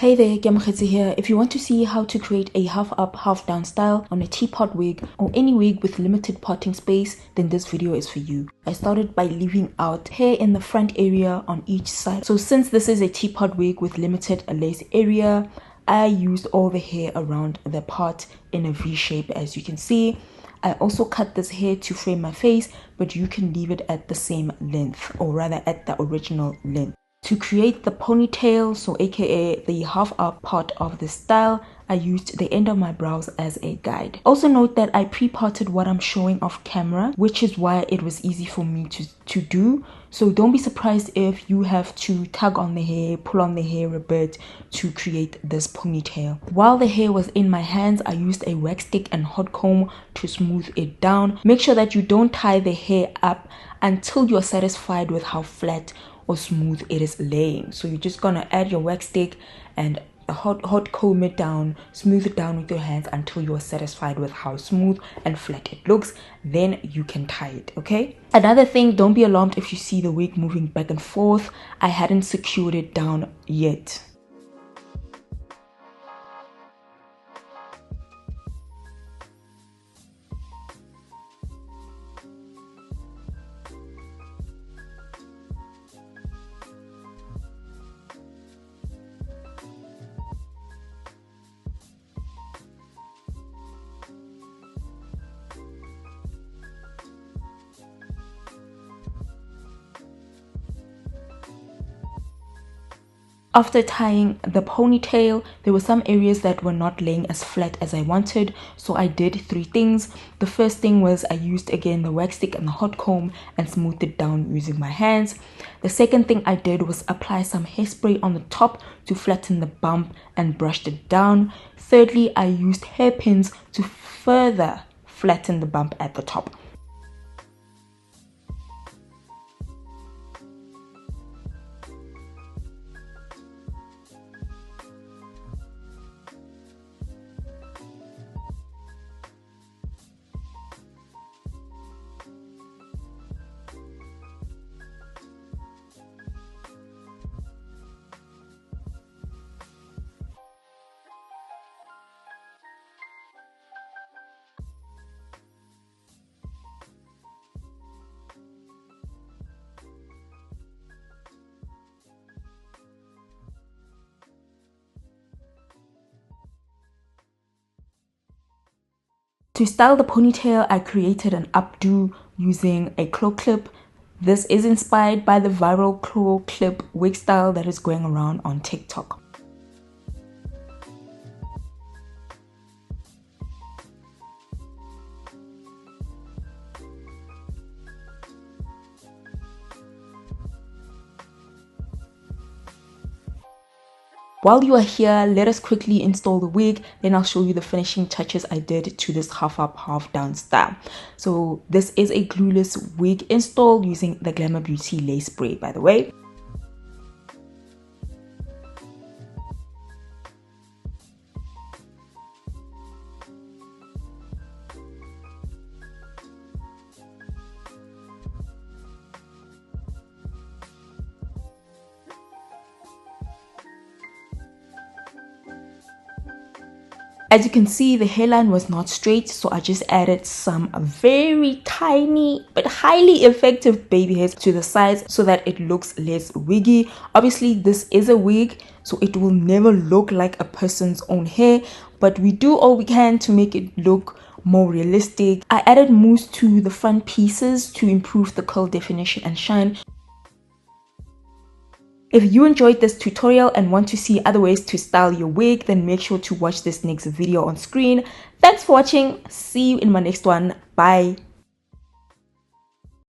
Hey there, Gamkhetsi here. If you want to see how to create a half up, half down style on a teapot wig or any wig with limited parting space, then this video is for you. I started by leaving out hair in the front area on each side. So since this is a teapot wig with limited lace area, I used all the hair around the part in a V shape, as you can see. I also cut this hair to frame my face, but you can leave it at the same length, or rather at the original length. To create the ponytail, so aka the half up part of the style, I used the end of my brows as a guide. Also note that I pre-parted what I'm showing off camera, which is why it was easy for me to do. So don't be surprised if you have to tug on the hair, pull on the hair a bit to create this ponytail. While the hair was in my hands, I used a wax stick and hot comb to smooth it down. Make sure that you don't tie the hair up until you're satisfied with how flat or smooth it is laying. So you're just gonna add your wax stick and hot comb it down, smooth it down with your hands until you are satisfied with how smooth and flat it looks. Then you can tie it. Okay, another thing, don't be alarmed if you see the wig moving back and forth. I hadn't secured it down yet. After tying the ponytail, there were some areas that were not laying as flat as I wanted, so I did three things. The first thing was I used again the wax stick and the hot comb and smoothed it down using my hands. The second thing I did was apply some hairspray on the top to flatten the bump and brushed it down. Thirdly, I used hairpins to further flatten the bump at the top. To style the ponytail, I created an updo using a claw clip. This is inspired by the viral claw clip wig style that is going around on TikTok. While you are here, let us quickly install the wig, then I'll show you the finishing touches I did to this half up, half down style. So this is a glueless wig install using the Glamour Beauty lace spray, by the way. As you can see, the hairline was not straight, so I just added some very tiny but highly effective baby hairs to the sides so that it looks less wiggy. Obviously, this is a wig, so it will never look like a person's own hair, but we do all we can to make it look more realistic. I added mousse to the front pieces to improve the curl definition and shine. If you enjoyed this tutorial and want to see other ways to style your wig, then make sure to watch this next video on screen. Thanks for watching. See you in my next one. Bye.